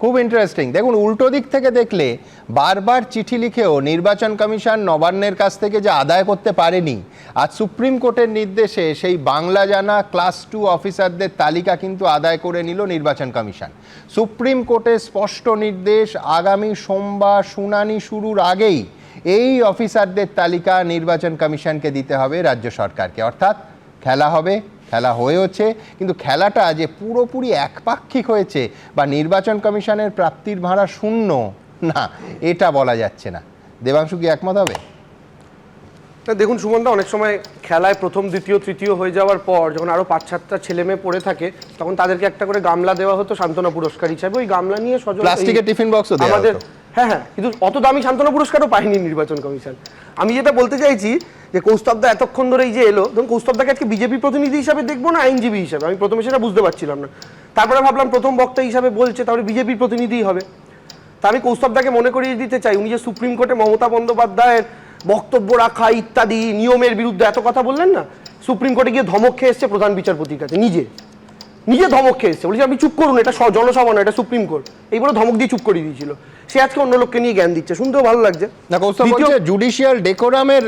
খুব ইন্টারেস্টিং। দেখুন, উল্টো দিক থেকে দেখলে বারবার চিঠি লিখেও নির্বাচন কমিশন নবান্নের কাছ থেকে যে আদায় করতে পারেনি, আজ সুপ্রিম কোর্টের নির্দেশে সেই বাংলা জানা ক্লাস 2 অফিসারদের তালিকা কিন্তু আদায় করে নিল নির্বাচন কমিশন। সুপ্রিম কোর্টের স্পষ্ট নির্দেশ, আগামী সোমবার শুনানি শুরুর আগেই এই অফিসারদের তালিকা নির্বাচন কমিশনকে দিতে হবে রাজ্য সরকারকে। অর্থাৎ খেলা হবে, খেলা হয়েছে, কিন্তু খেলাটা যে পুরোপুরি একপাক্ষিক হয়েছে বা নির্বাচন কমিশনের প্রাপ্তির ভাড়া শূন্য, না, এটা বলা যাচ্ছে না। দেবাংশু কি একমত হবে? দেখুন সুমনদা, অনেক সময় খেলায় প্রথম দ্বিতীয় তৃতীয় হয়ে যাওয়ার পর যখন আরো 5-7টা ছেলে মেয়ে পড়ে থাকে, তখন তাদেরকে একটা করে গামলা দেওয়া হতো সান্ত্বনা পুরস্কার হিসাবে। ওই গামলা নিয়ে প্লাস্টিকের টিফিন বক্সও দেওয়া হতো। হ্যাঁ, কিন্তু অত দামি সান্ত্বনা পুরস্কারও পায়নি নির্বাচন কমিশন। আমি যেটা বলতে চাইছি যে কৌস্তবদা এতক্ষণ ধরে এই যে এলো, ধরুন কৌস্তবদাকে আজকে বিজেপি প্রতিনিধি হিসাবে দেখবো না আইনজীবী হিসাবে, আমি প্রথমে সেটা বুঝতে পারছিলাম না। তারপরে ভাবলাম প্রথম বক্তা হিসাবে বলছে, তাহলে বিজেপির প্রতিনিধিই হবে। তা আমি কৌস্তবদাকে মনে করিয়ে দিতে চাই, উনি যে সুপ্রিম কোর্টে মমতা বন্দ্যোপাধ্যায়ের বক্তব্য রাখা ইত্যাদি নিয়মের বিরুদ্ধে এত কথা বললেন না, সুপ্রিম কোর্টে গিয়ে ধমক খেয়ে এসছে প্রধান বিচারপতির কাছে, নিজে ধমক খেয়ে এসছে, বলছে আপনি চুপ করুন, এটা জনসভা না, এটা সুপ্রিম কোর্ট, এই বলে ধমক দিয়ে চুপ করে দিয়েছিল। সে আজকে অন্য লোককে নিয়ে জ্ঞান দিচ্ছে, শুনতেও ভালো লাগছে। জুডিশিয়াল ডেকোরামের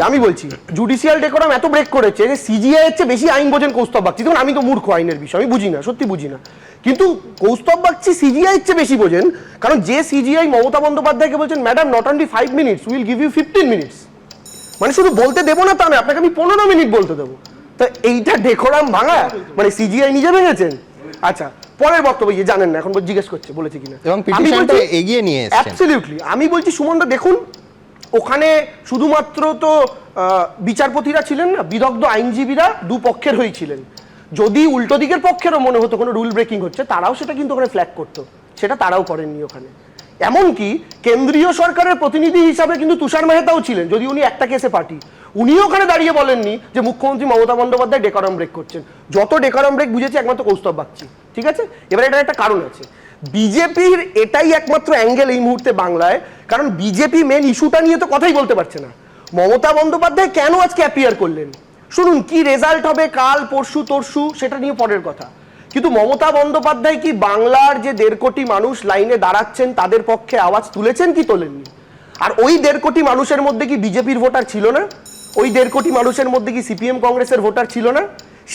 আমি বলছি জুডিশিয়াল ডেকোরাম এত ব্রেক করেছে যে সিজিআই এর চেয়ে বেশি আইন বোঝেন কৌস্তব বাগচি। দেখুন, আমি তো মূর্খ আইনের বিষয়, আমি বুঝি না, সত্যি বুঝি না, কিন্তু কৌস্তব বাগচি সিজিআই এর চেয়ে বেশি বোঝেন। কারণ যে সিজিআই মমতা বন্দ্যোপাধ্যায়কে বলছেন, madam not only 5 minutes, will give you 15 minutes, মানে শুধু বলতে দেবো না তা না, আপনাকে আমি 15 মিনিট বলতে দেবো। তো এইটা ডেকোরাম ভাঙা, মানে সিজিআই নিজে ভেঙেছেন। আচ্ছা, পরের বক্তব্য জানেন না, এখন জিজ্ঞেস করছে বলেছে কিনা, এবং পিটিশনটা এগিয়ে নিয়ে এসেছেন। অ্যাবসলিউটলি আমি বলছি সুমনদা, দেখুন ওখানে শুধুমাত্র তো বিচারপতিরা ছিলেন না, বিদগ্ধ আইনজীবীরা দুপক্ষের হয়েছিলেন। যদি উল্টো দিকের পক্ষেরও মনে হতো কোনো রুল ব্রেকিং হচ্ছে, তারাও সেটা কিন্তু ওখানে ফ্ল্যাগ করতো, সেটা তারাও করেননি ওখানে। এমনকি কেন্দ্রীয় সরকারের প্রতিনিধি হিসাবে কিন্তু তুষার মেহতাও ছিলেন, যদি উনি একটা কেসে পার্টি, উনিও ওখানে দাঁড়িয়ে বলেননি যে মুখ্যমন্ত্রী মমতা বন্দ্যোপাধ্যায় ডেকোরাম ব্রেক করছেন। যত ডেকোরাম ব্রেক বুঝেছে একমাত্র কৌস্তব বাগচি, ঠিক আছে। এবার এটার একটা কারণ আছে, বিজেপির এটাই একমাত্র অ্যাঙ্গেল এই মুহূর্তে বাংলায়, কারণ বিজেপি মেন ইস্যুটা নিয়ে তো কথাই বলতে পারছে না। মমতা বন্দ্যোপাধ্যায় কেন আজকে অ্যাপিয়ার করলেন, শুনুন, কি রেজাল্ট হবে কাল পরশু তরশু সেটা নিয়ে পরের কথা, কিন্তু মমতা বন্দ্যোপাধ্যায় কি বাংলার যে 1.5 কোটি মানুষ লাইনে দাঁড়াচ্ছেন তাদের পক্ষে আওয়াজ তুলেছেন কি তোলেননি? আর ওই 1.5 কোটি মানুষের মধ্যে কি বিজেপির ভোটার ছিল না? ওই 1.5 কোটি মানুষের মধ্যে কি সিপিএম কংগ্রেসের ভোটার ছিল না?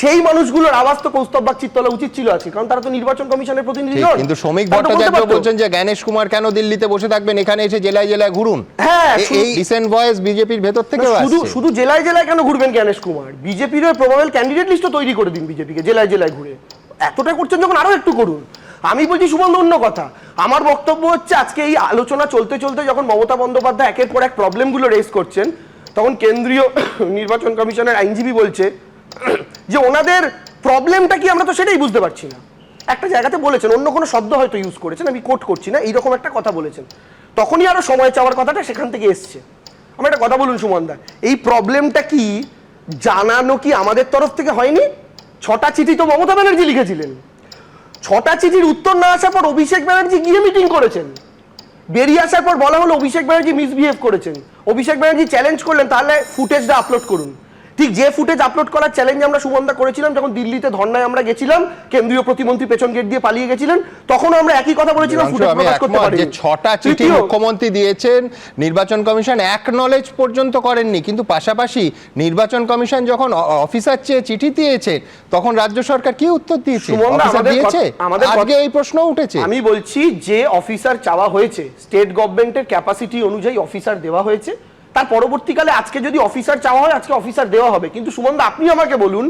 সেই মানুষগুলোর আওয়াজ তো কৌস্তব বাগচির তোলা উচিত ছিল আছে, কারণ তারা তো নির্বাচন কমিশনের প্রতিনিধি নন। কিন্তু শ্রমিক ভট্টাচার্য বলছেন যে জ্ঞানেশ কুমার কেন দিল্লিতে বসে থাকবেন, এখানে এসে জেলায় জেলায় ঘুরুন। হ্যাঁ, এই রিসেন্ট ভয়েস বিজেপির ভেতর থেকে আসছে। শুধু জেলায় জেলায় কেন ঘুরবেন জ্ঞানেশ কুমার? বিজেপির প্রবাবল ক্যান্ডিডেট লিস্ট তৈরি করে দিন বিজেপিকে, জেলায় জেলায় ঘুরে। এতটা করছেন যখন আরো একটু করুন। আমি বলছি সুমন, অন্য কথা, আমার বক্তব্য হচ্ছে আজকে এই আলোচনা চলতে চলতে যখন মমতা বন্দ্যোপাধ্যায় একের পর এক প্রবলেমগুলো রেজ করছেন, তখন কেন্দ্রীয় নির্বাচন কমিশনের আইনজীবী বলছে যে ওনাদের প্রবলেমটা কি আমরা তো সেটাই বুঝতে পারছি না। একটা জায়গাতে বলেছেন, অন্য কোনো শব্দ হয়তো ইউজ করেছেন, আমি কোট করছি না, এইরকম একটা কথা বলেছেন, তখনই আরো সময় চাওয়ার কথাটা সেখান থেকে এসছে। আমার একটা কথা বলুন সুমনদা, এই প্রবলেমটা কি জানানো কি আমাদের তরফ থেকে হয়নি? 6টা চিঠি তো মমতা ব্যানার্জি লিখেছিলেন, 6টা চিঠির উত্তর না আসার পর অভিষেক ব্যানার্জি গিয়ে মিটিং করেছেন, বেরিয়ে আসার পর বলা হলো অভিষেক ব্যানার্জি মিসবিহেভ করেছেন, অভিষেক ব্যানার্জি চ্যালেঞ্জ করলেন তাহলে ফুটেজটা আপলোড করুন। ঠিক যে ফুটেজ আপলোড করার চ্যালেঞ্জ আমরা সুমনদা করেছিলাম যখন দিল্লিতে ধর্নায় আমরা গেছিলাম, কেন্দ্রীয় প্রতিমন্ত্রী পেছন গেট দিয়ে পালিয়ে গেছিলেন, তখন আমরা একই কথা বলেছিলাম, ফুটেজ প্রকাশ করতে পারিনি। যে 6টা চিঠি মুখ্যমন্ত্রী দিয়েছেন, নির্বাচন কমিশন অ্যাকনলেজ পর্যন্ত করেননি, কিন্তু পাশাপাশি নির্বাচন কমিশন যখন অফিসার চেয়ে চিঠি দিয়েছে তখন রাজ্য সরকার কি উত্তর দিয়েছে? আজকে এই প্রশ্ন উঠেছে। আমি বলছি যে অফিসার চাওয়া হয়েছে, স্টেট গভর্নমেন্টের ক্যাপাসিটি অনুযায়ী অফিসার দেওয়া হয়েছে, তার পরবর্তীকালে আজকে যদি অফিসার চাওয়া হয় আজকে অফিসার দেওয়া হবে। কিন্তু সুমনদা, আপনি আমাকে বলুন,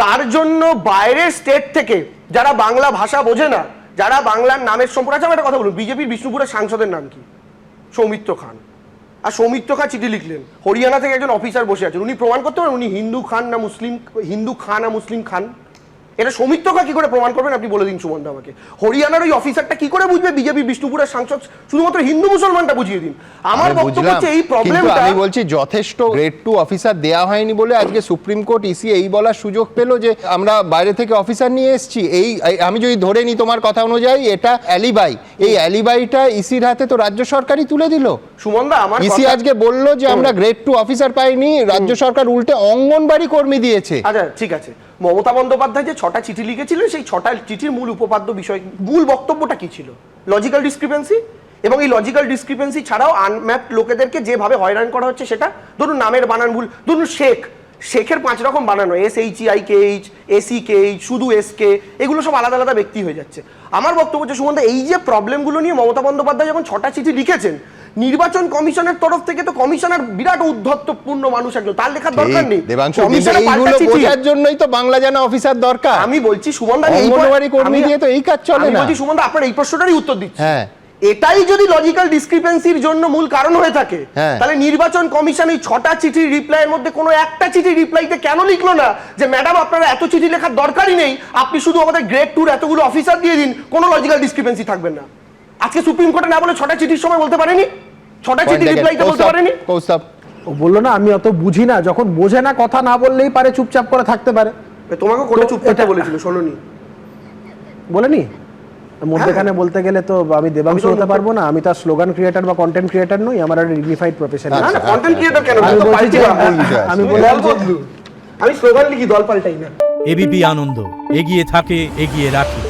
তার জন্য বাইরের স্টেট থেকে যারা বাংলা ভাষা বোঝে না, যারা বাংলার নামের সম্পর্কে, একটা কথা বলুন, বিজেপির বিষ্ণুপুরের সাংসদের নাম কি? সৌমিত্র খান। আর সৌমিত্র খান চিঠি লিখলেন, হরিয়ানা থেকে একজন অফিসার বসে আছেন, উনি প্রমাণ করতে পারেন উনি হিন্দু খান না মুসলিম খান? এটা সৌমিত্র খান কি করে প্রমাণ করবেন আপনি বলে দিন সুমনদা আমাকে। হরিয়ানার ওই অফিসারটা কি করে বুঝবে বিজেপি বিষ্ণুপুরের সাংসদ? শুধুমাত্র হিন্দু মুসলমানটা বুঝিয়ে দিন। আমার বক্তব্য হচ্ছে এই প্রবলেমটা, আমি বলছি যথেষ্ট গ্রেড 2 অফিসার দেয়া হয়নি বলে আজকে সুপ্রিম কোর্ট ইসি এই বলার সুযোগ পেল যে আমরা বাইরে থেকে অফিসার নিয়ে এসেছি। এই আমি যদি ধরে নিই তোমার কথা অনুযায়ী এটা অ্যালিবাই, এই অ্যালিবাইটা ইসির হাতে তো রাজ্য সরকারই তুলে দিল। সুমনদা আমার ইসি আজকে বললো যে আমরা গ্রেড 2 অফিসার পাইনি, রাজ্য সরকার উল্টে অঙ্গনবাড়ি কর্মী দিয়েছে। আচ্ছা ঠিক আছে, মমতা বন্দ্যোপাধ্যায় যে 6টা চিঠি লিখেছিলেন সেই 6টা চিঠির মূল উপপাদ্য বিষয়, মূল বক্তব্যটা কি ছিল? লজিক্যাল ডিসক্রিপেন্সি, এবং এই লজিক্যাল ডিসক্রিপেন্সি ছাড়াও আনম্যাপড লোকেদেরকে যেভাবে হয়রান করা হচ্ছে সেটা, ধরুন নামের বানান ভুল, ধরুন শেখের 5 রকম বানানো, SHEIKH, SEKH, শুধু SK, এগুলো সব আলাদা আলাদা ব্যক্তি হয়ে যাচ্ছে। আমার বক্তব্য হচ্ছে সুমনদা, এই যে প্রবলেমগুলো নিয়ে মমতা বন্দ্যোপাধ্যায় যখন 6টা চিঠি লিখেছেন, নির্বাচন কমিশনের তরফ থেকে তো কমিশনার বিরাট উদ্ধত্তপূর্ণ মানুষ একজন, তার লেখার দরকার নেই। দেবাংশু, এইগুলো বোঝার জন্যই তো বাংলা জানা অফিসার দরকার। আমি বলছি সুমনদা, অঙ্গনবাড়ি কর্মী দিয়ে তো এই কাজ চলে না। আমি বলছি সুমনদা, আপনার এই প্রশ্নটারই উত্তর দিচ্ছি। হ্যাঁ, এটাই যদি লজিক্যাল ডিসক্রিপেন্সির জন্য মূল কারণ হয়ে থাকে, তাহলে নির্বাচন কমিশন এই 6টা চিঠির রিপ্লাইয়ের মধ্যে কোনো একটা চিঠি রিপ্লাইতে কেন লিখলো না যে ম্যাডাম আপনারা এত চিঠি লেখার দরকারই নেই, আপনি শুধু আমাদের গ্রেড 2 এতগুলো অফিসার দিয়ে দিন, কোনো লজিক্যাল ডিসক্রিপেন্সি থাকবে না। আজকে সুপ্রিম কোর্টে না বলে 6টা চিঠির সময় বলতে পারেনি, 6টা চিঠি রিপ্লাইতে বলতে পারেনি? কৌস্তব ও বললো না আমি অত বুঝি না, যখন বোঝে না কথা না বললেই পারে, চুপচাপ করে থাকতে পারে। তোমাকে কোর্টে চুপ থাকতে বলেছিল, শোনোনি? বলেনি? মধ্যখানে বলতে গেলে তো আমি দেবাংশু হতে পারবো না, আমি তো স্লোগান ক্রিয়েটার বা কন্টেন্ট ক্রিয়েটার নই, আমার একটা ডিগনিফাইড প্রফেশন। না না, কন্টেন্ট ক্রিয়েটর কেন? আমি বললাম আমি স্লোগান লিখি, দল পাল্টাই না। এবিপি আনন্দ, এগিয়ে থাকে, এগিয়ে রাখে।